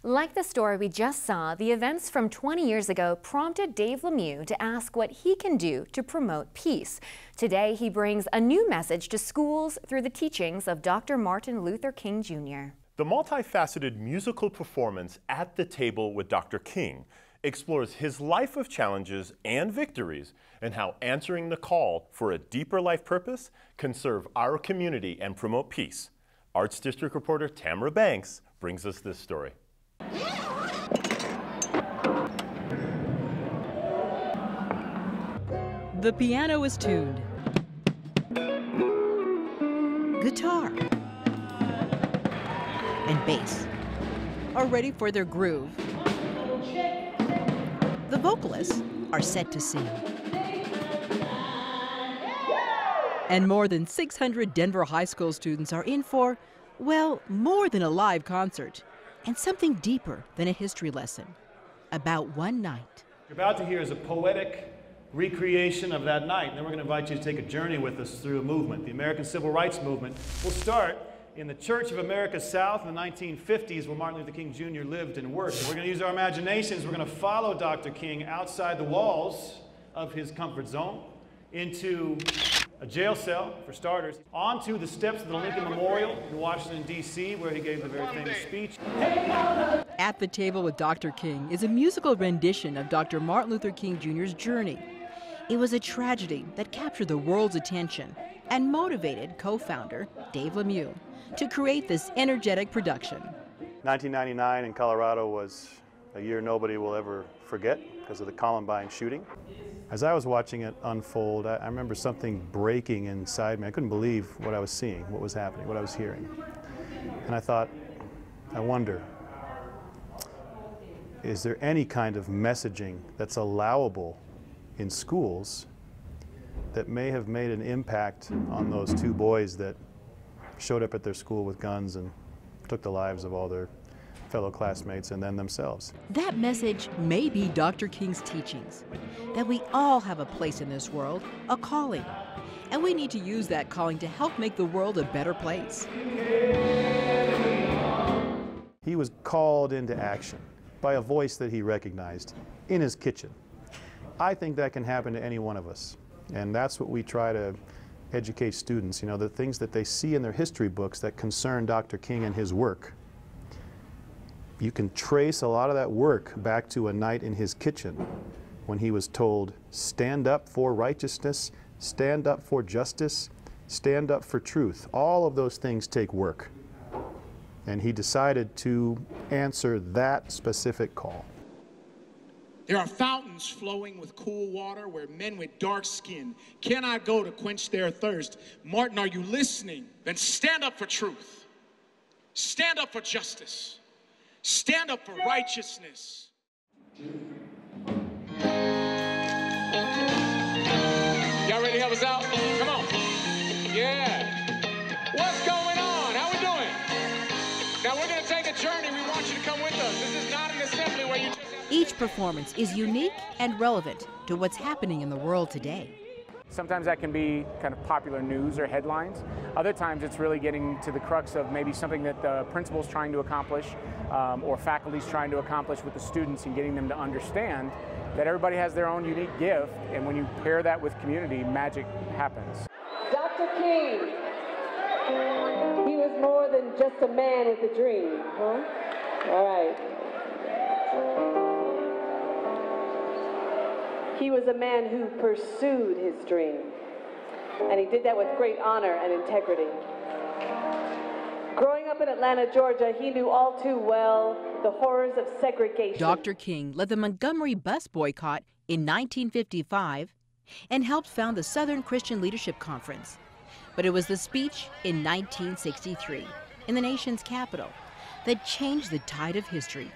Like the story we just saw, the events from 20 years ago prompted Dave Lemieux to ask what he can do to promote peace. Today, he brings a new message to schools through the teachings of Dr. Martin Luther King Jr. The multifaceted musical performance At the Table with Dr. King explores his life of challenges and victories and how answering the call for a deeper life purpose can serve our community and promote peace. Arts District reporter Tamara Banks brings us this story. The piano is tuned. Guitar and bass are ready for their groove. The vocalists are set to sing. And more than 600 Denver High School students are in for, well, more than a live concert and something deeper than a history lesson about one night. You're about to hear is a poetic recreation of that night. And then we're going to invite you to take a journey with us through a movement, the American Civil Rights Movement. We'll start in the Church of America South in the 1950s, where Martin Luther King Jr. lived and worked. And we're going to use our imaginations. We're going to follow Dr. King outside the walls of his comfort zone into a jail cell, for starters, onto the steps of the Lincoln Memorial in Washington, D.C., where he gave the very famous speech. At the Table with Dr. King is a musical rendition of Dr. Martin Luther King Jr.'s journey. It was a tragedy that captured the world's attention and motivated co-founder Dave Lemieux to create this energetic production. 1999 in Colorado was a year nobody will ever forget because of the Columbine shooting. As I was watching it unfold, I remember something breaking inside me. I couldn't believe what I was seeing, what was happening, what I was hearing. And I thought, I wonder, is there any kind of messaging that's allowable in schools that may have made an impact on those two boys that showed up at their school with guns and took the lives of all their fellow classmates and then themselves? That message may be Dr. King's teachings, that we all have a place in this world, a calling, and we need to use that calling to help make the world a better place. He was called into action by a voice that he recognized in his kitchen. I think that can happen to any one of us, and that's what we try to educate students, the things that they see in their history books that concern Dr. King and his work. You can trace a lot of that work back to a night in his kitchen when he was told, stand up for righteousness, stand up for justice, stand up for truth. All of those things take work. And he decided to answer that specific call. There are fountains flowing with cool water where men with dark skin cannot go to quench their thirst. Martin, are you listening? Then stand up for truth. Stand up for justice. Stand up for righteousness. Y'all ready to help us out? Come on. Yeah. What's going on? How we doing? Now we're going to take a journey. We want you to come with us. This is not an assembly where you just... Each performance is unique and relevant to what's happening in the world today. Sometimes that can be kind of popular news or headlines. Other times it's really getting to the crux of maybe something that the principal's trying to accomplish or faculty's trying to accomplish with the students and getting them to understand that everybody has their own unique gift, and when you pair that with community, magic happens. Dr. King, he was more than just a man with a dream, huh? All right. He was a man who pursued his dream, and he did that with great honor and integrity. Growing up in Atlanta, Georgia, he knew all too well the horrors of segregation. Dr. King led the Montgomery bus boycott in 1955 and helped found the Southern Christian Leadership Conference. But it was the speech in 1963 in the nation's capital that changed the tide of history.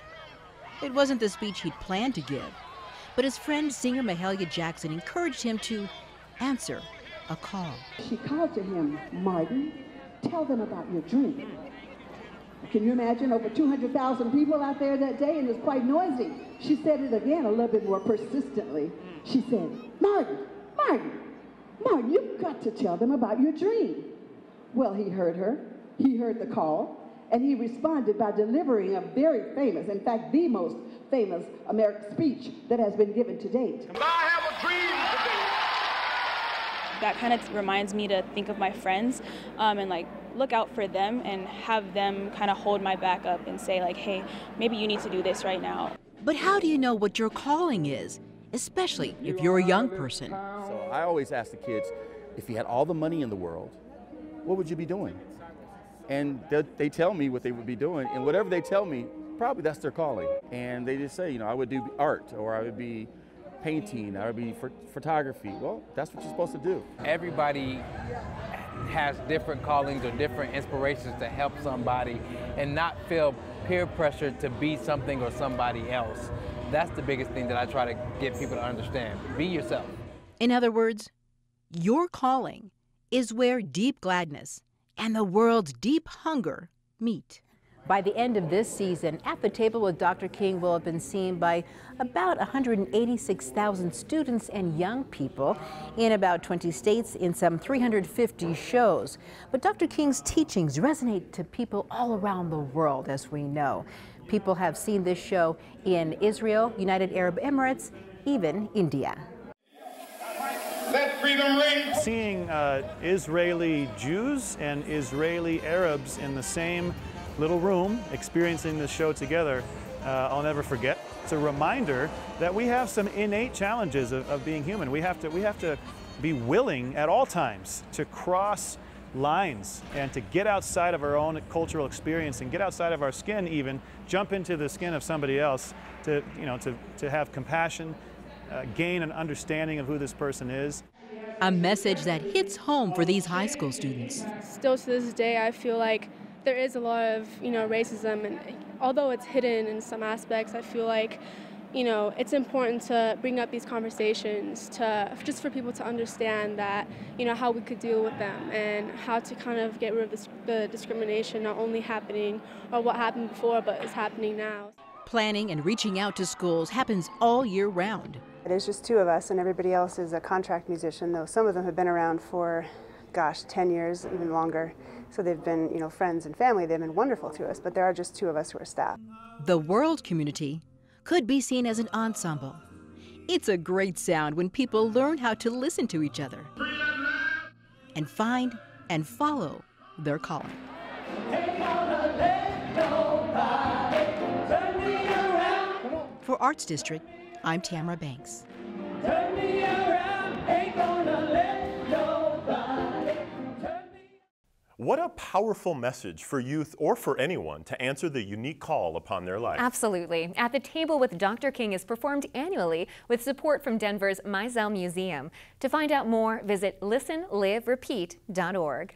It wasn't the speech he'd planned to give, but his friend singer Mahalia Jackson encouraged him to answer a call. She called to him, Martin, tell them about your dream. Can you imagine over 200,000 people out there that day, and it was quite noisy. She said it again a little bit more persistently. She said, Martin, you've got to tell them about your dream. Well, he heard her, he heard the call, And he responded by delivering a very famous, in fact, the most famous American speech that has been given to date. I have a dream today. That kind of reminds me to think of my friends and like look out for them and have them kind of hold my back up and say like, hey, maybe you need to do this right now. But how do you know what your calling is, especially if you're a young person? So I always ask the kids, if you had all the money in the world, what would you be doing? And they tell me what they would be doing, and whatever they tell me, probably that's their calling. And they just say, you know, I would do art, or I would be painting, I would be photography. Well, that's what you're supposed to do. Everybody has different callings or different inspirations to help somebody and not feel peer pressure to be something or somebody else. That's the biggest thing that I try to get people to understand. Be yourself. In other words, your calling is where deep gladness and the world's deep hunger meet. By the end of this season, At the Table with Dr. King will have been seen by about 186,000 students and young people in about 20 states in some 350 shows. But Dr. King's teachings resonate to people all around the world, as we know. People have seen this show in Israel, United Arab Emirates, even India. Let freedom ring. Seeing Israeli Jews and Israeli Arabs in the same little room experiencing this show together, I'll never forget. It's a reminder that we have some innate challenges of being human. We have to be willing at all times to cross lines and to get outside of our own cultural experience and get outside of our skin, even jump into the skin of somebody else to have compassion, gain an understanding of who this person is. A message that hits home for these high school students. Still to this day, I feel like there is a lot of, racism, and although it's hidden in some aspects, I feel like, it's important to bring up these conversations just for people to understand that, how we could deal with them and how to kind of get rid of the discrimination not only happening or what happened before, but is happening now. Planning and reaching out to schools happens all year round. There's just two of us, and everybody else is a contract musician, though some of them have been around for, 10 years, even longer. So they've been, friends and family. They've been wonderful to us, but there are just two of us who are staff. The world community could be seen as an ensemble. It's a great sound when people learn how to listen to each other and find and follow their calling. For Arts District, I'm Tamara Banks. What a powerful message for youth or for anyone to answer the unique call upon their life. Absolutely. At the Table with Dr. King is performed annually with support from Denver's Mizell Museum. To find out more, visit listenliverepeat.org.